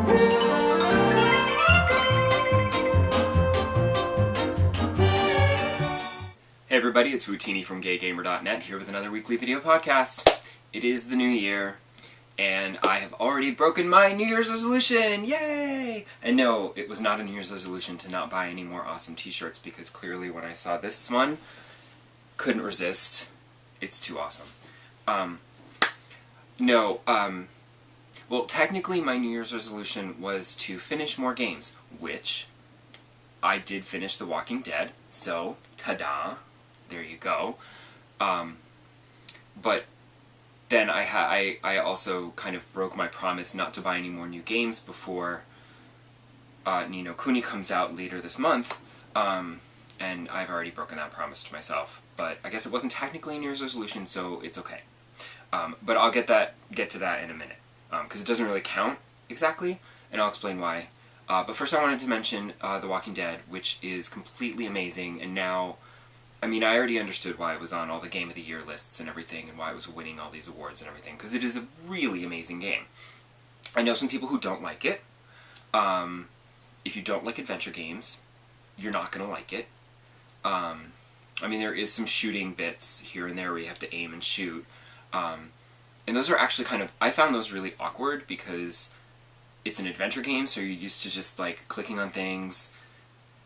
Hey everybody, it's Wootini from GayGamer.net here with another weekly video podcast. It is the new year, and I have already broken my New Year's resolution! Yay! And no, it was not a New Year's resolution to not buy any more awesome t-shirts, because clearly when I saw this one, couldn't resist. It's too awesome. Well, technically my New Year's resolution was to finish more games, which I did finish The Walking Dead, so, ta-da! There you go. But then I also kind of broke my promise not to buy any more new games before Ni no Kuni comes out later this month, and I've already broken that promise to myself. But I guess it wasn't technically a New Year's resolution, so it's okay. But I'll get to that in a minute, because it doesn't really count exactly, and I'll explain why. But first I wanted to mention The Walking Dead, which is completely amazing, and now, I mean, I already understood why it was on all the Game of the Year lists and everything, and why it was winning all these awards and everything, because it is a really amazing game. I know some people who don't like it. If you don't like adventure games, you're not going to like it. I mean, there is some shooting bits here and there where you have to aim and shoot, and those are actually kind of, I found those really awkward, because it's an adventure game, so you're used to just, like, clicking on things,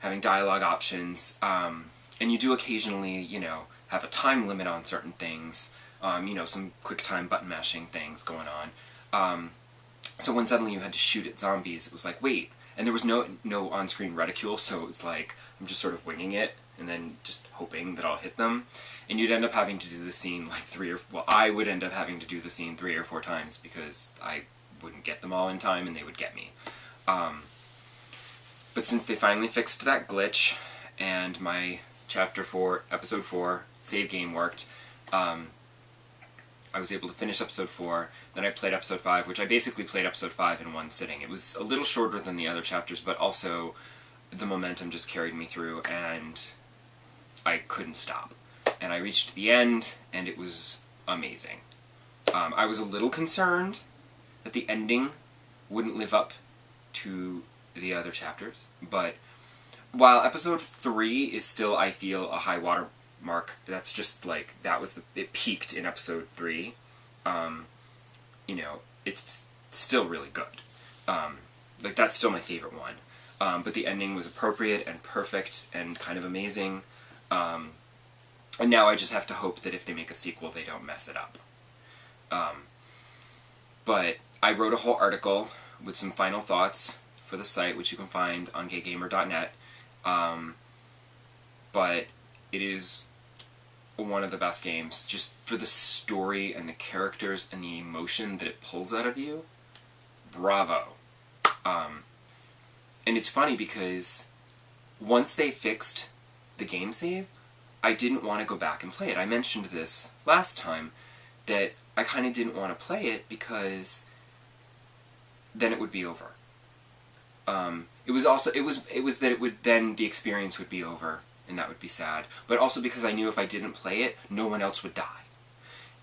having dialogue options, and you do occasionally, you know, have a time limit on certain things, you know, some quick time button mashing things going on. So when suddenly you had to shoot at zombies, it was like, wait, and there was no on-screen reticule, so it was like, I'm just sort of winging it, and then just hoping that I'll hit them, and you'd end up having to do the scene like I would end up having to do the scene 3 or 4 times, because I wouldn't get them all in time, and they would get me. But since they finally fixed that glitch, and my Chapter 4, Episode 4 save game worked, I was able to finish Episode 4, then I played Episode 5, which I basically played Episode 5 in one sitting. It was a little shorter than the other chapters, but also the momentum just carried me through, and I couldn't stop. And I reached the end, and it was amazing. I was a little concerned that the ending wouldn't live up to the other chapters, but while Episode 3 is still, I feel, a high water mark, that's just, like, it peaked in Episode 3, you know, it's still really good. Like, that's still my favorite one. But the ending was appropriate and perfect and kind of amazing, and now I just have to hope that if they make a sequel, they don't mess it up. But I wrote a whole article with some final thoughts for the site, which you can find on GayGamer.net. But it is one of the best games, just for the story and the characters and the emotion that it pulls out of you. Bravo. And it's funny because once they fixed the game save, I didn't want to go back and play it. I mentioned this last time, that I kind of didn't want to play it because then it would be over. It was that it would, then the experience would be over, and that would be sad. But also because I knew if I didn't play it, no one else would die.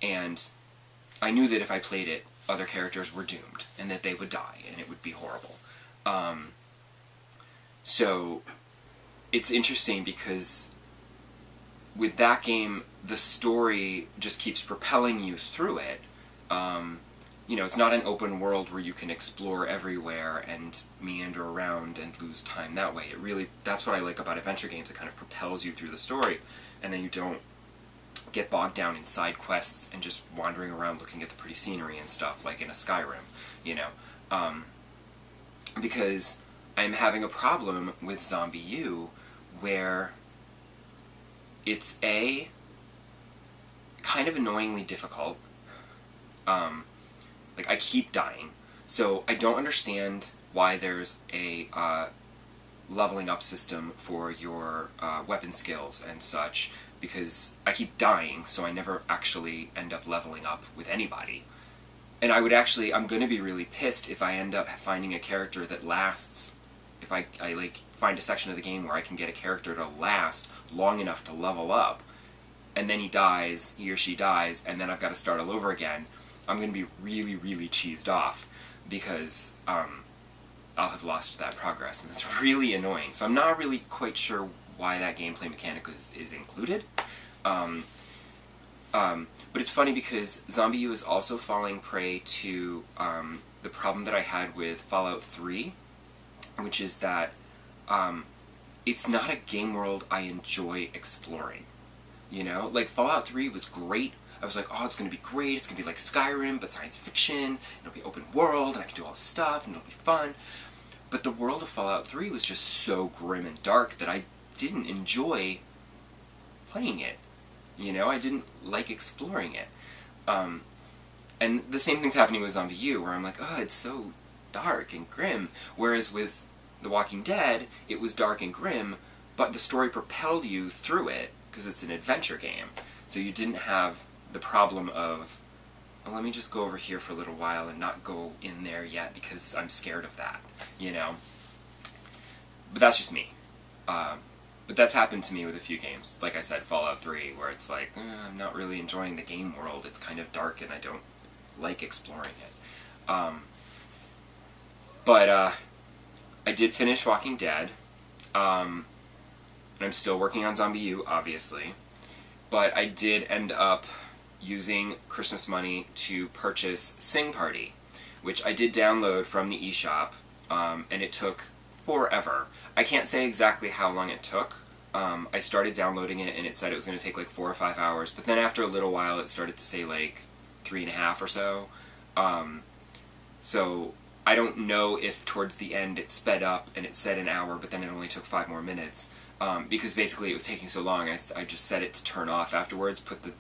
And I knew that if I played it, other characters were doomed, and that they would die, and it would be horrible. So, it's interesting because with that game, the story just keeps propelling you through it. You know, it's not an open world where you can explore everywhere and meander around and lose time that way. It really, that's what I like about adventure games. It kind of propels you through the story, and then you don't get bogged down in side quests and just wandering around looking at the pretty scenery and stuff, like in a Skyrim, you know. Because I'm having a problem with Zombie U, where it's kind of annoyingly difficult. Like, I keep dying, so I don't understand why there's a leveling up system for your weapon skills and such, because I keep dying, so I never actually end up leveling up with anybody. And I'm going to be really pissed if I end up finding a character that lasts, if I like, find a section of the game where I can get a character to last long enough to level up, and then he or she dies, and then I've got to start all over again. I'm going to be really, really cheesed off, because I'll have lost that progress, and that's really annoying. So I'm not really quite sure why that gameplay mechanic is included. But it's funny because Zombie U is also falling prey to the problem that I had with Fallout 3, which is that it's not a game world I enjoy exploring. You know? Like, Fallout 3 was great. I was like, oh, it's going to be great. It's going to be like Skyrim, but science fiction. It'll be open world, and I can do all this stuff, and it'll be fun. But the world of Fallout 3 was just so grim and dark that I didn't enjoy playing it. You know, I didn't like exploring it. And the same thing's happening with Zombie U, where I'm like, oh, it's so dark and grim. Whereas with The Walking Dead, it was dark and grim, but the story propelled you through it, because it's an adventure game. So you didn't have the problem of, well, let me just go over here for a little while and not go in there yet because I'm scared of that, you know? But that's just me. But that's happened to me with a few games. Like I said, Fallout 3, where it's like, I'm not really enjoying the game world. It's kind of dark and I don't like exploring it. But I did finish Walking Dead. And I'm still working on Zombie U, obviously. But I did end up using Christmas money to purchase Sing Party, which I did download from the eShop, and it took forever. I can't say exactly how long it took. I started downloading it and it said it was going to take like 4 or 5 hours, but then after a little while it started to say like 3.5 or so. So I don't know if towards the end it sped up and it said an hour, but then it only took 5 more minutes. Because basically it was taking so long, I just set it to turn off afterwards, put the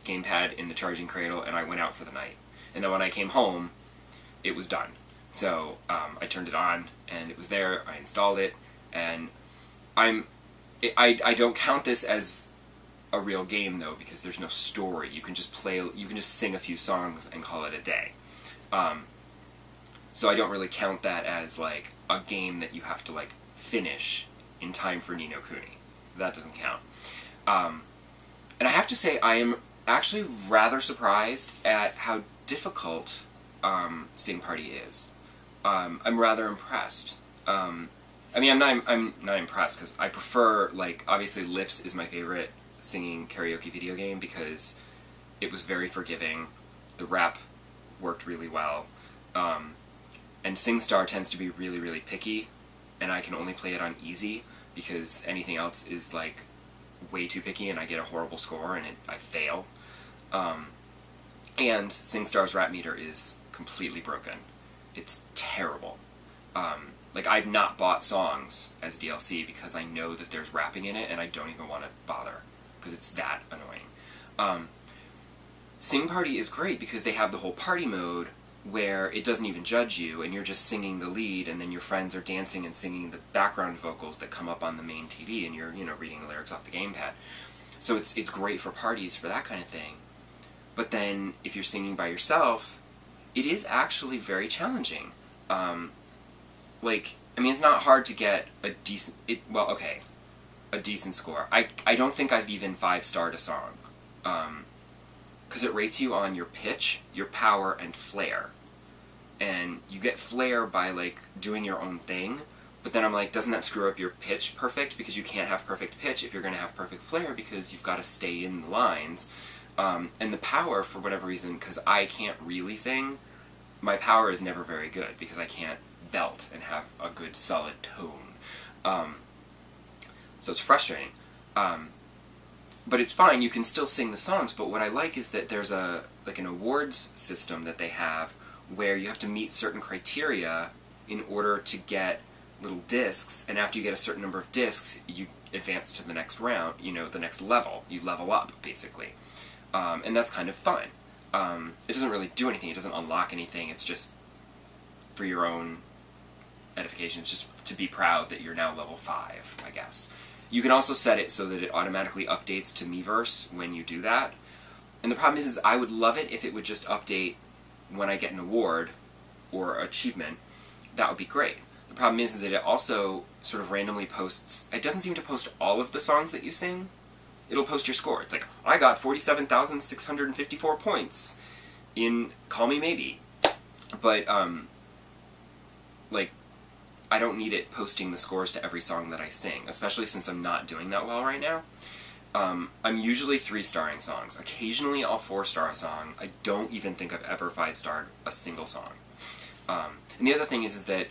gamepad in the charging cradle, and I went out for the night. And then when I came home, it was done. So I turned it on, and it was there, I installed it, and I don't count this as a real game, though, because there's no story. You can just sing a few songs and call it a day. So I don't really count that as, like, a game that you have to, like, finish in time for Ni no Kuni. That doesn't count. And I have to say, I am actually rather surprised at how difficult Sing Party is. I'm rather impressed. I mean, I'm not impressed, because I prefer, like, obviously Lips is my favorite singing karaoke video game, because it was very forgiving, the rap worked really well, and SingStar tends to be really, really picky, and I can only play it on easy, because anything else is, like, way too picky, and I get a horrible score, and I fail. And SingStar's rap meter is completely broken. It's terrible. Like, I've not bought songs as DLC because I know that there's rapping in it, and I don't even want to bother, because it's that annoying. Sing Party is great because they have the whole party mode where it doesn't even judge you, and you're just singing the lead, and then your friends are dancing and singing the background vocals that come up on the main TV, and you're, you know, reading the lyrics off the gamepad. So it's great for parties, for that kind of thing. But then, if you're singing by yourself, it is actually very challenging. Like, I mean, it's not hard to get a decent, a decent score. I don't think I've even 5-starred a song. Because it rates you on your pitch, your power, and flair. And you get flair by, like, doing your own thing, but then I'm like, doesn't that screw up your pitch perfect? Because you can't have perfect pitch if you're going to have perfect flair, because you've got to stay in the lines. And the power, for whatever reason, because I can't really sing, my power is never very good, because I can't belt and have a good solid tone. So it's frustrating. But it's fine, you can still sing the songs, but what I like is that there's an awards system that they have where you have to meet certain criteria in order to get little discs, and after you get a certain number of discs, you advance to the next round, you know, the next level. You level up, basically. And that's kind of fun. It doesn't really do anything, it doesn't unlock anything, it's just for your own edification. It's just to be proud that you're now level 5, I guess. You can also set it so that it automatically updates to Miiverse when you do that. And the problem is I would love it if it would just update when I get an award or achievement. That would be great. The problem is that it also sort of randomly posts, it doesn't seem to post all of the songs that you sing. It'll post your score. It's like, I got 47,654 points in Call Me Maybe. But, like, I don't need it posting the scores to every song that I sing, especially since I'm not doing that well right now. I'm usually 3-starring songs. Occasionally I'll 4-star a song. I don't even think I've ever 5-starred a single song. And the other thing is that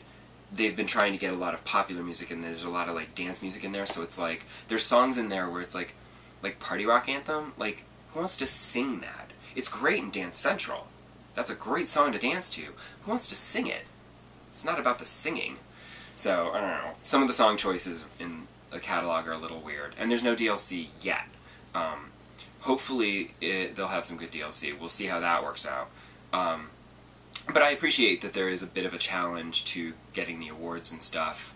they've been trying to get a lot of popular music, and there's a lot of like dance music in there, so it's like there's songs in there where it's like Party Rock Anthem. Like, who wants to sing that? It's great in Dance Central. That's a great song to dance to. Who wants to sing it? It's not about the singing. So, I don't know. Some of the song choices in the catalog are a little weird. And there's no DLC yet. Hopefully they'll have some good DLC. We'll see how that works out. But I appreciate that there is a bit of a challenge to getting the awards and stuff,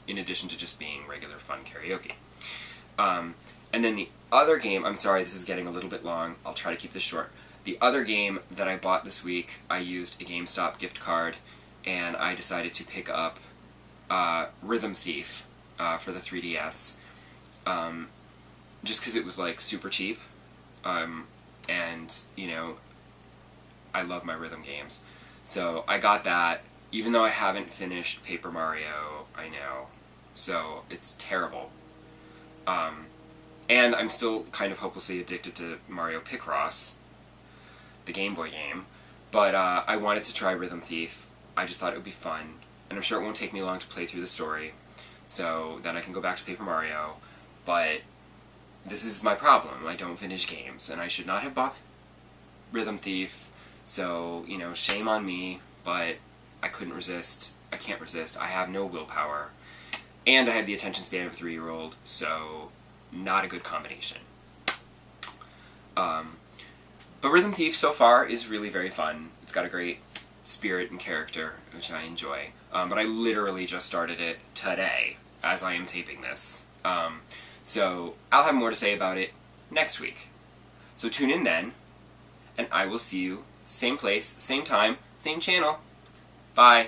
in addition to just being regular fun karaoke. And then the other game, I'm sorry this is getting a little bit long, I'll try to keep this short. The other game that I bought this week, I used a GameStop gift card, and I decided to pick up Rhythm Thief for the 3DS, just because it was like super cheap, and you know, I love my rhythm games. So I got that, even though I haven't finished Paper Mario, I know, so it's terrible. And I'm still kind of hopelessly addicted to Mario Picross, the Game Boy game, but I wanted to try Rhythm Thief. I just thought it would be fun, and I'm sure it won't take me long to play through the story, so then I can go back to Paper Mario, but this is my problem. I don't finish games, and I should not have bought Rhythm Thief, so, you know, shame on me, but I couldn't resist. I can't resist. I have no willpower, and I have the attention span of a 3-year-old, so not a good combination. But Rhythm Thief so far is really very fun. It's got a great spirit and character, which I enjoy. But I literally just started it today, as I am taping this. So I'll have more to say about it next week. So tune in then, and I will see you same place, same time, same channel. Bye.